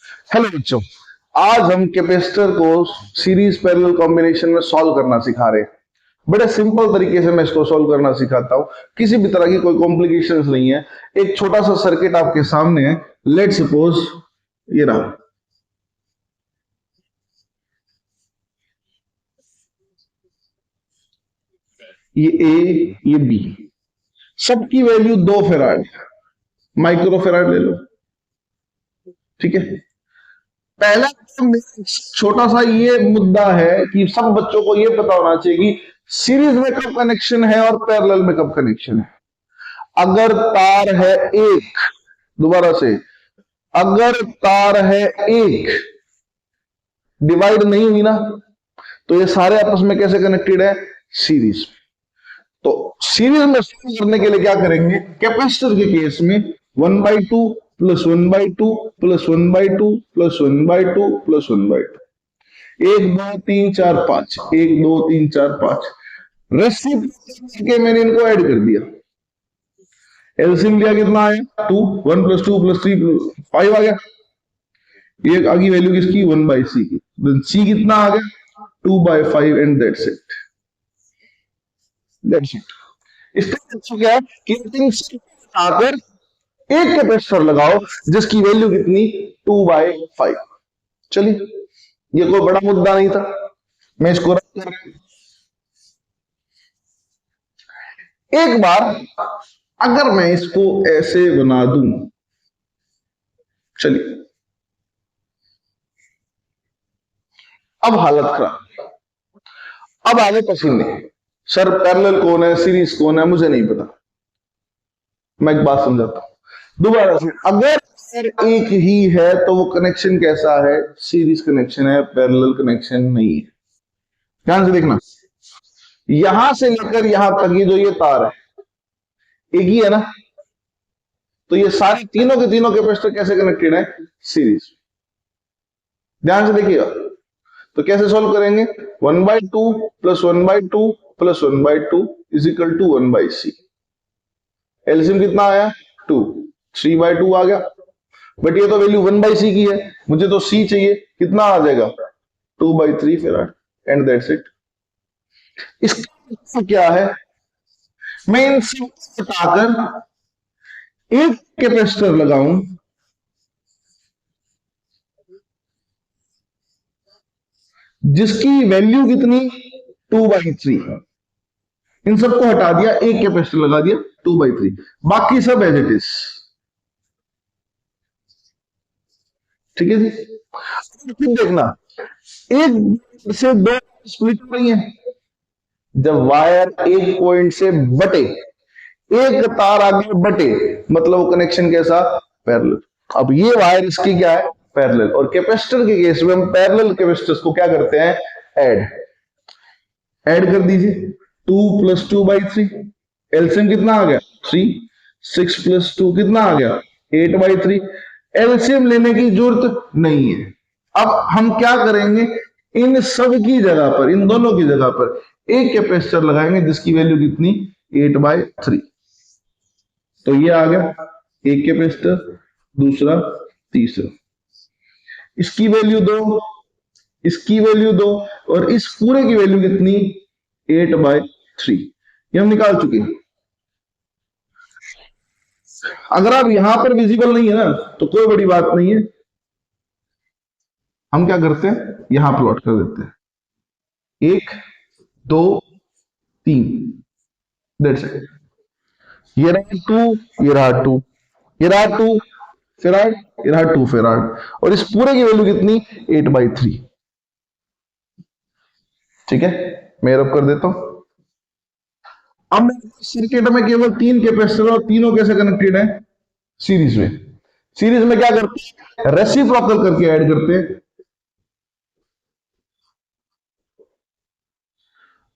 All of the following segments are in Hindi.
हेलो बच्चों। आज हम कैपेसिटर को सीरीज पैरेलल कॉम्बिनेशन में सॉल्व करना सिखा रहे हैं। बड़े सिंपल तरीके से मैं इसको सॉल्व करना सिखाता हूं। किसी भी तरह की कोई कॉम्प्लिकेशंस नहीं है। एक छोटा सा सर्किट आपके सामने है। लेट सपोज ये रहा, ये ए, ये बी, सबकी वैल्यू 2 फैराड, माइक्रो फैराड ले लो। ठीक है। पहला छोटा सा ये मुद्दा है कि सब बच्चों को ये पता होना चाहिए कि सीरीज में कब कनेक्शन है और पैरेलल में कब कनेक्शन है। अगर तार है एक, दोबारा से, अगर तार है एक, डिवाइड नहीं हुई ना, तो ये सारे आपस में कैसे कनेक्टेड है? सीरीज। तो सीरीज में सॉल्व करने के लिए क्या करेंगे? कैपेसिटर के केस में 1/2 plus 1/2 plus 1/2 plus 1/2 plus 1/2, 1 2 3 4 5, 1 2 3 4 5, reciprocal के मैंने इनको ऐड कर दिया। एलसीएम लिया, कितना आया? 2, 1 प्लस 2 प्लस 3 5 आ गया। ये आगे वैल्यू किसकी? 1/c की। सी कितना आ गया? 2/5 and that's it. That's it. इसका मतलब क्या है कि तीन से आकर एक कैपेसिटर लगाओ जिसकी वैल्यू कितनी? 2/5। चलिए, ये कोई बड़ा मुद्दा नहीं था। मैं इसको रख कर एक बार अगर मैं इसको ऐसे बना दूं, चलिए, अब हालत खराब। अब आगे पसीने। सर पैरेलल कौन है, सीरीज कौन है, मुझे नहीं पता। मैं एक बात समझाता हूं दोबारा से। अगर एक ही है तो वो कनेक्शन कैसा है? सीरीज कनेक्शन है, पैरेलल कनेक्शन नहीं है। ध्यान से देखना, यहां से लेकर यहां तक ये जो ये तार है एक ही है ना, तो ये सारी तीनों के तीनों कैपेसिटर कैसे कनेक्टेड है? सीरीज। ध्यान से देखिएगा। तो कैसे सॉल्व करेंगे? 1/2 plus 1/2 plus 1/2 is equal to 1/c। LCM कितना आया? 2, 3/2 आ गया। बट ये तो वैल्यू 1/c की है, मुझे तो c चाहिए। कितना आ जाएगा? 2/3 फैराड एंड दैट्स इट। इसका मतलब क्या है? मैं इन सब हटाकर एक कैपेसिटर लगाऊं जिसकी वैल्यू कितनी? 2/3। इन सबको हटा दिया, एक कैपेसिटर लगा दिया, 2/3। बाकी सब एज इट इज। ठीक है जी। फिर देखना, एक से दो स्प्लिट हो रही है। जब वायर एक पॉइंट से बटे, एक तार आगे बटे, मतलब वो कनेक्शन कैसा? पैरेलल। अब ये वायर इसकी क्या है? पैरेलल। और कैपेसिटर के केस में हम पैरेलल कैपेसिटर्स को क्या करते हैं? ऐड। ऐड कर दीजिए। 2 प्लस 2/3, एलसीएम कितना आ गया? 3। 6 प्लस 2 कितना आ गया? 8/3। एलसीएम लेने की जरूरत नहीं है। अब हम क्या करेंगे? इन सब की जगह पर, इन दोनों की जगह पर एक कैपेसिटर लगाएंगे जिसकी वैल्यू कितनी? 8/3। तो ये आ गया एक कैपेसिटर, दूसरा, तीसरा। इसकी वैल्यू 2, इसकी वैल्यू 2, और इस पूरे की वैल्यू कितनी? 8/3। ये हम निकाल चुके हैं। अगर आप यहां पर विजिबल नहीं है ना, तो कोई बड़ी बात नहीं है। हम क्या करते हैं? यहां प्लॉट कर देते हैं। 1 2 3, दैट्स इट। ये रहा 2, ये रहा 2, ये रहा 2 फेराड, ये रहा 2 फेराड, और इस पूरे की वैल्यू कितनी? 8/3। ठीक है, मैं रब कर देता हूं। अब सर्किट में केवल 3 कैपेसिटर, और तीनों कैसे कनेक्टेड है? सीरीज में। सीरीज में क्या करते हैं? रेसिप्रोकल करके ऐड करते हैं।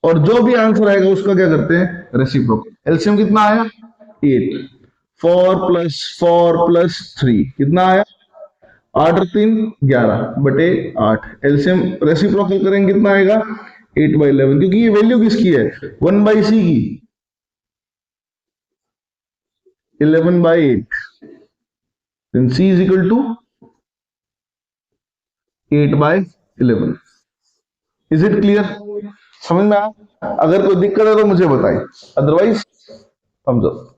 और जो भी आंसर आएगा उसका क्या करते हैं? रेसिप्रोकल। एलसीएम कितना आया? 8। 4 प्लस 4 प्लस 3 कितना आया? 8 और 3 11 बटे 8। एलसीएम रेसिप्रोकल करेंगे कितना आएगा? 8/11, क्योंकि ये वैल्यू किसकी है? 1/c की। 11/8, then c is equal to 8/11। Is it clear? समझ में आया? अगर कोई दिक्कत है तो मुझे बताइए, अदरवाइज थम्स अप।